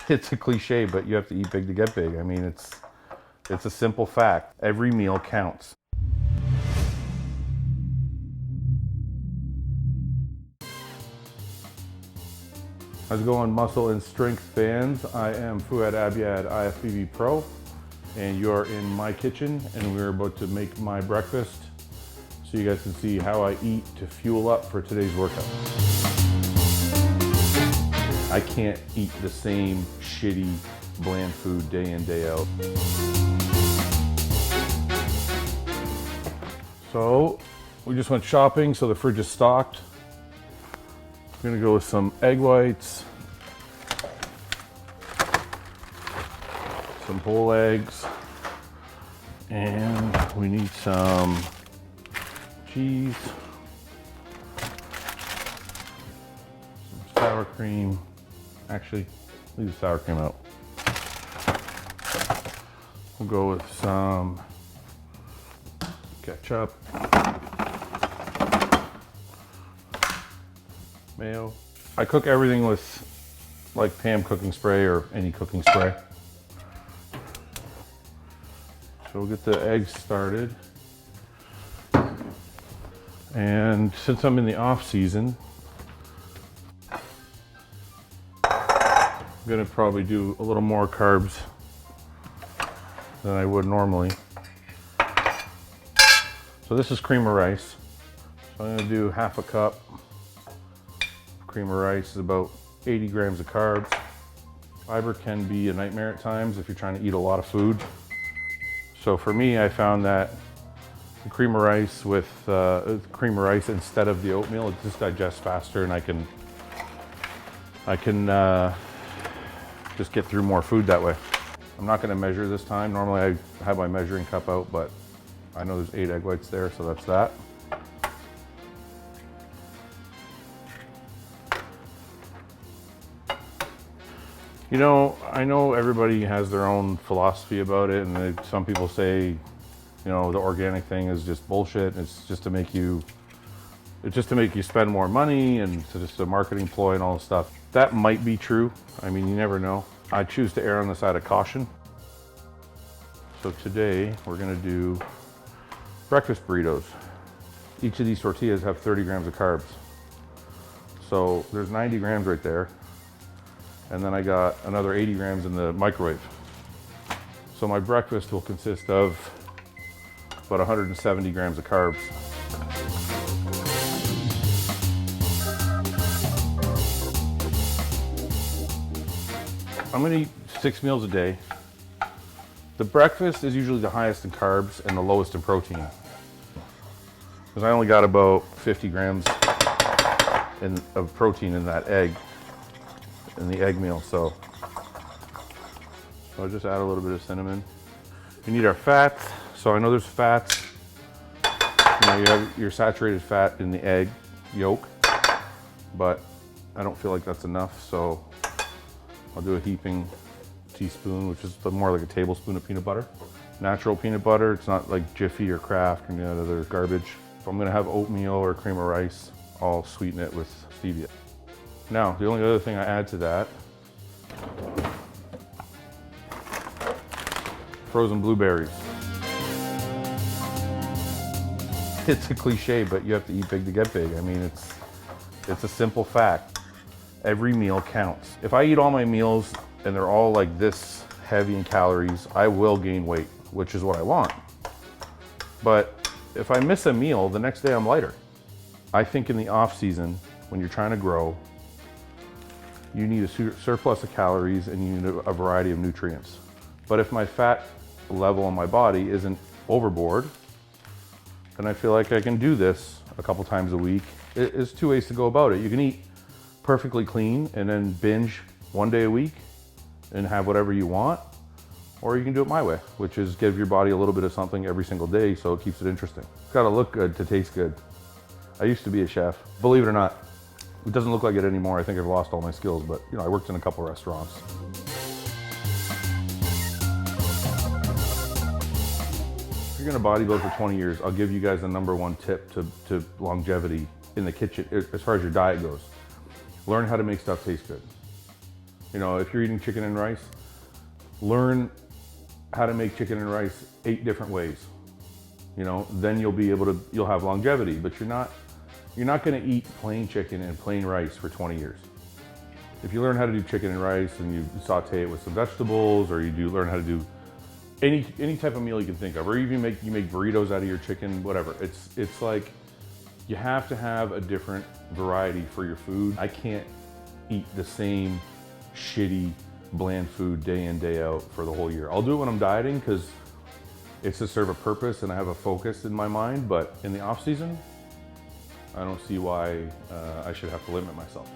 It's a cliche, but you have to eat big to get big. I mean, it's a simple fact. Every meal counts. How's it going, muscle and strength fans? I am Fouad Abiad, IFBB Pro, and you're in my kitchen, and we're about to make my breakfast so you guys can see how I eat to fuel up for today's workout. I can't eat the same shitty, bland food day in, day out. So, we just went shopping, so the fridge is stocked. I'm gonna go with some egg whites, some whole eggs, and we need some cheese, some sour cream. Actually, leave the sour cream out. We'll go with some ketchup, mayo. I cook everything with like Pam cooking spray or any cooking spray. So we'll get the eggs started. And since I'm in the off season, I'm gonna probably do a little more carbs than I would normally. So this is cream of rice. So I'm gonna do half a cup. Cream of rice is about 80 grams of carbs. Fiber can be a nightmare at times if you're trying to eat a lot of food. So for me, I found that the cream of rice with cream of rice instead of the oatmeal, it just digests faster, and I can just get through more food that way. I'm not gonna measure this time. Normally I have my measuring cup out, but I know there's 8 egg whites there, so that's that. You know, I know everybody has their own philosophy about it, and some people say, you know, the organic thing is just bullshit. It's just to make you spend more money, and it's just a marketing ploy and all this stuff. That might be true. I mean, you never know. I choose to err on the side of caution. So today we're gonna do breakfast burritos. Each of these tortillas have 30 grams of carbs. So there's 90 grams right there. And then I got another 80 grams in the microwave. So my breakfast will consist of about 170 grams of carbs. I'm gonna eat 6 meals a day. The breakfast is usually the highest in carbs and the lowest in protein. Because I only got about 50 grams of protein in that egg, in the egg meal, so I'll just add a little bit of cinnamon. We need our fats, so I know there's fats. You know, you have your saturated fat in the egg yolk, but I don't feel like that's enough, so I'll do a heaping teaspoon, which is more like a tablespoon of peanut butter. Natural peanut butter, it's not like Jiffy or Kraft or any other garbage. If I'm gonna have oatmeal or cream of rice, I'll sweeten it with stevia. Now, the only other thing I add to that, frozen blueberries. It's a cliche, but you have to eat big to get big. I mean, it's a simple fact. Every meal counts. If I eat all my meals and they're all like this heavy in calories, I will gain weight, which is what I want. But if I miss a meal, the next day I'm lighter. I think in the off season, when you're trying to grow, you need a surplus of calories and you need a variety of nutrients. But if my fat level in my body isn't overboard, then I feel like I can do this a couple times a week. There's 2 ways to go about it. You can eat perfectly clean and then binge 1 day a week and have whatever you want, or you can do it my way, which is give your body a little bit of something every single day so it keeps it interesting. It's gotta look good to taste good. I used to be a chef, believe it or not. It doesn't look like it anymore. I think I've lost all my skills, but you know, I worked in a couple restaurants. If you're gonna bodybuild for 20 years, I'll give you guys the #1 tip to longevity in the kitchen as far as your diet goes. Learn how to make stuff taste good. You know, if you're eating chicken and rice, learn how to make chicken and rice 8 different ways. You know, then you'll have longevity, but you're not gonna eat plain chicken and plain rice for 20 years. If you learn how to do chicken and rice and you saute it with some vegetables, or you learn how to do any type of meal you can think of, or even you make burritos out of your chicken, whatever. It's like you have to have a different variety for your food. I can't eat the same shitty, bland food day in, day out for the whole year. I'll do it when I'm dieting because it's to serve a purpose and I have a focus in my mind, but in the off season, I don't see why I should have to limit myself.